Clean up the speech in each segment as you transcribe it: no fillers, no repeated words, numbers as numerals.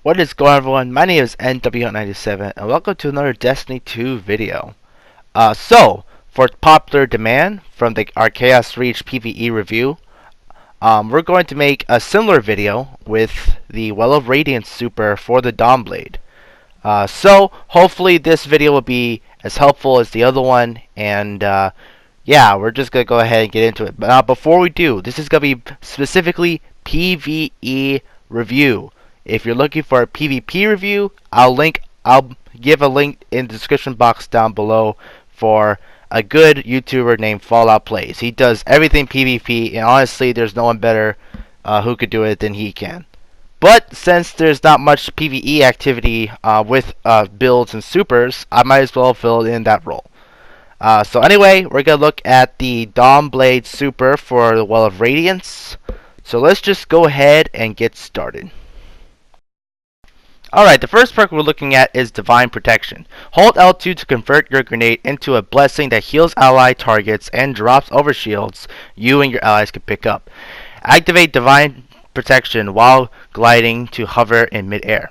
What is going on, everyone? My name is NW97 and welcome to another Destiny 2 video. For popular demand from our Chaos Reach PvE review, we're going to make a similar video with the Well of Radiance super for the Dawnblade. Hopefully this video will be as helpful as the other one, and yeah, we're just going to go ahead and get into it. But before we do, this is going to be specifically PvE review. If you're looking for a PvP review, I'll give a link in the description box down below for a good YouTuber named Fallout Plays. He does everything PvP, and honestly, there's no one better who could do it than he can. But since there's not much PvE activity with builds and supers, I might as well fill in that role. So anyway, we're going to look at the Dawnblade super for the Well of Radiance. So let's just go ahead and get started. Alright, the first perk we're looking at is Divine Protection. Hold L2 to convert your grenade into a blessing that heals ally targets and drops overshields you and your allies can pick up. Activate Divine Protection while gliding to hover in midair.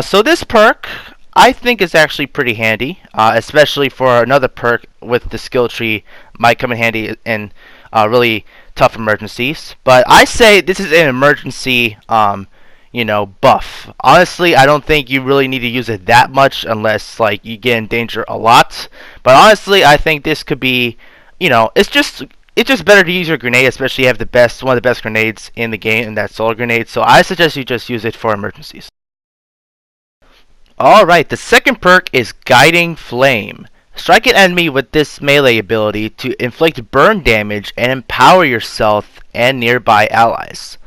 So this perk, I think, is actually pretty handy, especially for another perk with the skill tree. Might come in handy in really tough emergencies. But I say this is an emergency buff. Honestly, I don't think you really need to use it that much unless like you get in danger a lot. But honestly, I think this could be, it's just better to use your grenade, especially if you have one of the best grenades in the game, and that's solar grenade. So I suggest you just use it for emergencies. Alright, the second perk is Guiding Flame. Strike an enemy with this melee ability to inflict burn damage and empower yourself and nearby allies.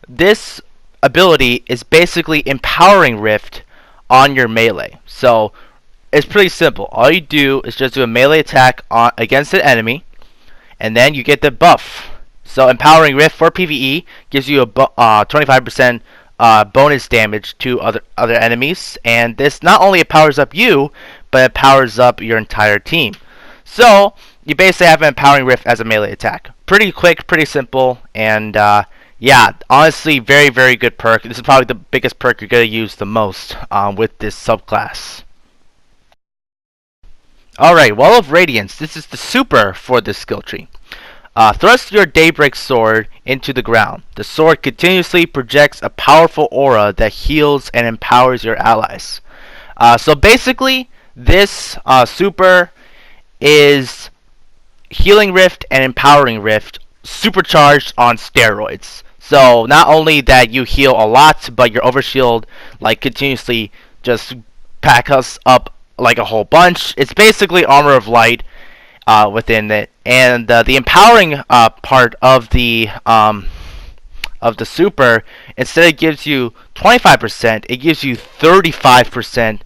This ability is basically empowering Rift on your melee. So it's pretty simple. All you do is just do a melee attack against an enemy, and then you get the buff. So empowering Rift for PvE gives you a 25% bonus damage to other enemies, and this not only powers up you, but it powers up your entire team. So you basically have an empowering Rift as a melee attack. Pretty quick, pretty simple, and yeah, honestly, very, very good perk. This is probably the biggest perk you're going to use the most with this subclass. Alright, Well of Radiance. This is the super for this skill tree. Thrust your Daybreak Sword into the ground. The sword continuously projects a powerful aura that heals and empowers your allies. So basically, this super is healing Rift and empowering Rift supercharged on steroids. So not only that you heal a lot, but your overshield continuously just pack us up like a whole bunch. It's basically Armor of Light within it, and the empowering part of the super, instead it gives you 25%, it gives you 35%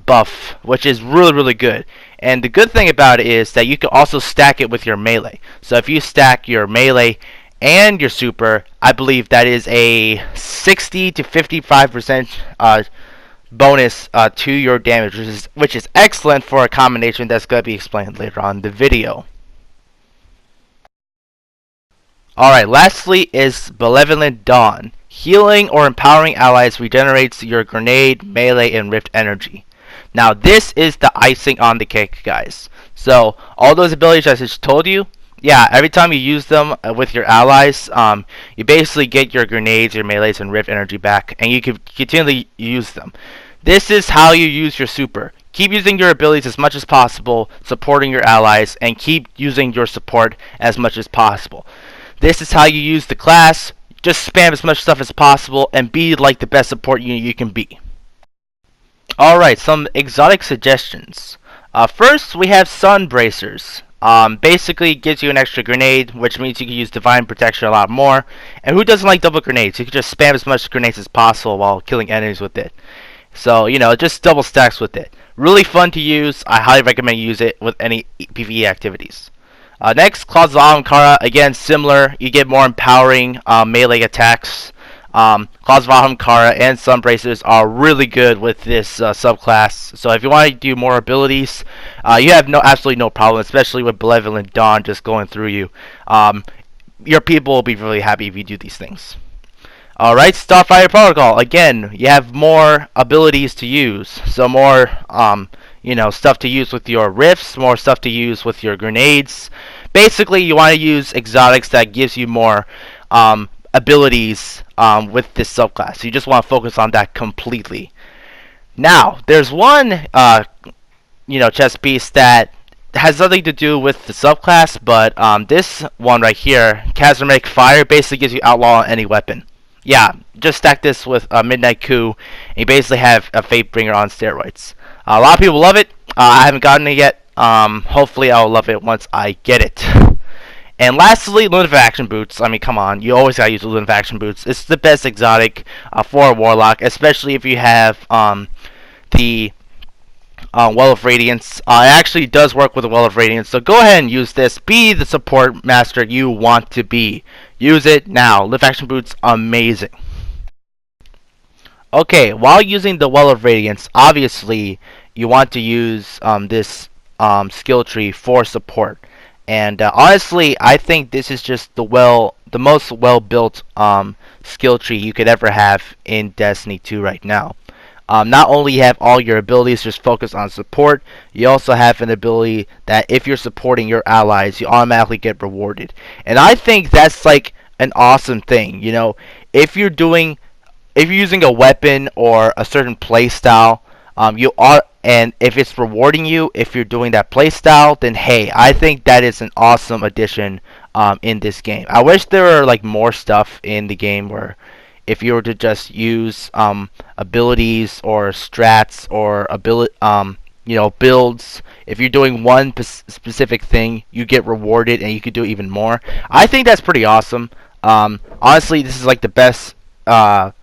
buff, which is really, really good. And the good thing about it is that you can also stack it with your melee. So if you stack your melee and your super, I believe that is a 60 to 55% bonus to your damage, which is excellent for a combination that's going to be explained later on in the video. Alright, lastly is Malevolent Dawn. Healing or empowering allies regenerates your grenade, melee, and rift energy. Now this is the icing on the cake, guys. So all those abilities I just told you, yeah, every time you use them with your allies, you basically get your grenades, your melees, and rift energy back, and you can continually use them. This is how you use your super. Keep using your abilities as much as possible, supporting your allies, and keep using your support as much as possible. This is how you use the class. Just spam as much stuff as possible and be like the best support unit you can be. Alright, some exotic suggestions. First, we have Sun Bracers. Basically gives you an extra grenade, which means you can use Divine Protection a lot more. And who doesn't like double grenades? You can just spam as much grenades as possible while killing enemies with it. So, just double stacks with it. Really fun to use. I highly recommend you use it with any PvE activities. Next, Claws of Ahamkara. Again, similar. You get more empowering melee attacks. Claws of Ahamkara and Sun Bracers are really good with this subclass. So if you want to do more abilities, you have absolutely no problem, especially with Malevolent Dawn just going through you. Your people will be really happy if you do these things. Alright, Starfire Protocol. Again, you have more abilities to use. So more, stuff to use with your rifts, more stuff to use with your grenades. Basically, you want to use exotics that gives you more abilities with this subclass. You just want to focus on that completely. Now, there's one, chess piece that has nothing to do with the subclass, but this one right here, Chasmic Fire, basically gives you outlaw on any weapon. Yeah, just stack this with a Midnight Coup, and you basically have a Fatebringer on steroids. A lot of people love it. I haven't gotten it yet. Hopefully, I'll love it once I get it. And lastly, Lunafaction Boots. I mean, come on, you always gotta use the Lunafaction Boots. It's the best exotic for a Warlock, especially if you have the Well of Radiance. It actually does work with the Well of Radiance, so go ahead and use this. Be the support master you want to be. Use it now. Lunafaction Boots, amazing. Okay, while using the Well of Radiance, obviously you want to use this skill tree for support. And honestly, I think this is just the most well-built skill tree you could ever have in Destiny 2 right now. Not only you have all your abilities just focus on support, you also have an ability that if you're supporting your allies, you automatically get rewarded. And I think that's like an awesome thing. You know, if you're using a weapon or a certain playstyle, and if it's rewarding you, if you're doing that playstyle, then hey, I think that is an awesome addition in this game. I wish there were like more stuff in the game where if you were to just use abilities or strats or builds, if you're doing one specific thing, you get rewarded and you could do even more. I think that's pretty awesome. Honestly, this is like the best setup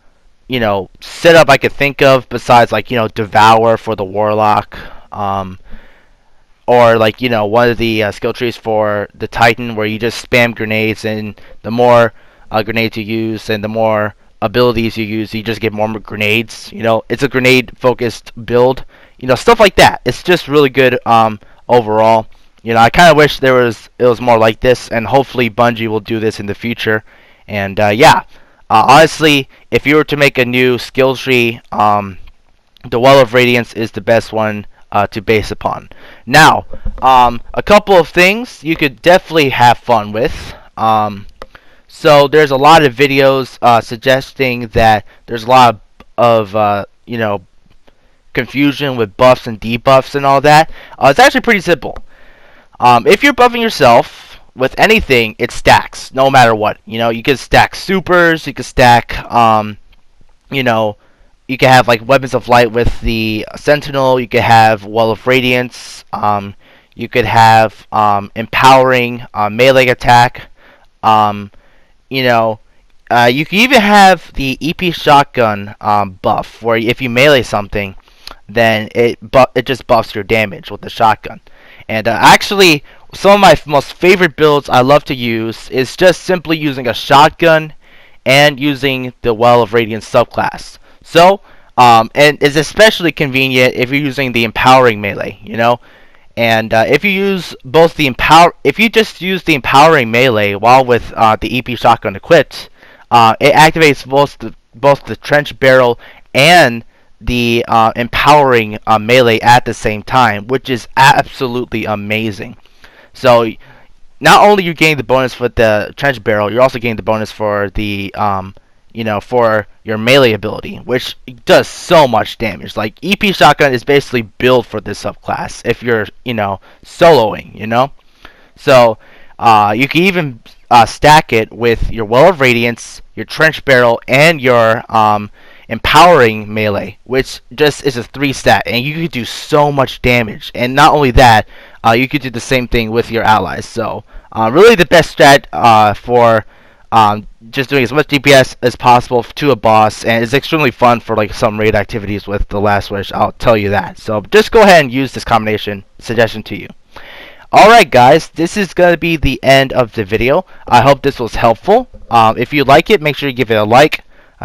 I could think of besides like Devour for the Warlock, or like one of the skill trees for the Titan where you just spam grenades, and the more grenades you use and the more abilities you use, you just get more grenades. It's a grenade focused build, stuff like that. It's just really good overall. I kind of wish it was more like this, and hopefully Bungie will do this in the future. And yeah. Honestly, if you were to make a new skill tree, the Well of Radiance is the best one to base upon. Now, a couple of things you could definitely have fun with. So there's a lot of videos suggesting that there's a lot of confusion with buffs and debuffs and all that. It's actually pretty simple. If you're buffing yourself with anything, it stacks no matter what. You can stack supers, you can stack you can have like weapons of light with the Sentinel, you could have Well of Radiance, you could have empowering melee attack, you could even have the EP shotgun buff, where if you melee something, then it just buffs your damage with the shotgun. And actually, some of my most favorite builds I love to use is just simply using a shotgun and using the Well of Radiance subclass. So, and it's especially convenient if you're using the empowering melee, And if you use if you just use the empowering melee while with the EP shotgun equipped, it activates both the trench barrel and the empowering melee at the same time, which is absolutely amazing. So not only you gain the bonus with the trench barrel, you're also getting the bonus for the for your melee ability, which does so much damage. Like EP shotgun is basically built for this subclass if you're soloing. So you can even stack it with your Well of Radiance, your trench barrel, and your empowering melee, which just is a 3-stat, and you could do so much damage. And not only that, you could do the same thing with your allies. So really the best strat for just doing as much DPS as possible to a boss, and it's extremely fun for like some raid activities with the Last Wish, I'll tell you that. So just go ahead and use this combination. Suggestion to you. Alright guys, this is going to be the end of the video. I hope this was helpful. If you like it, make sure you give it a like.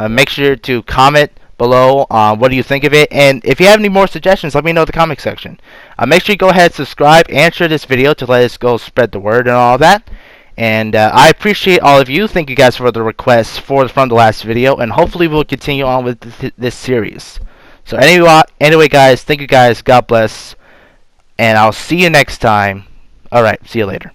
Make sure to comment below what do you think of it, and if you have any more suggestions, let me know in the comment section. Make sure you go ahead and subscribe and share this video to let us go spread the word and all that. And I appreciate all of you. Thank you guys for the requests from the last video, and hopefully we'll continue on with this series. So anyway, guys, thank you guys. God bless, and I'll see you next time. All right, see you later.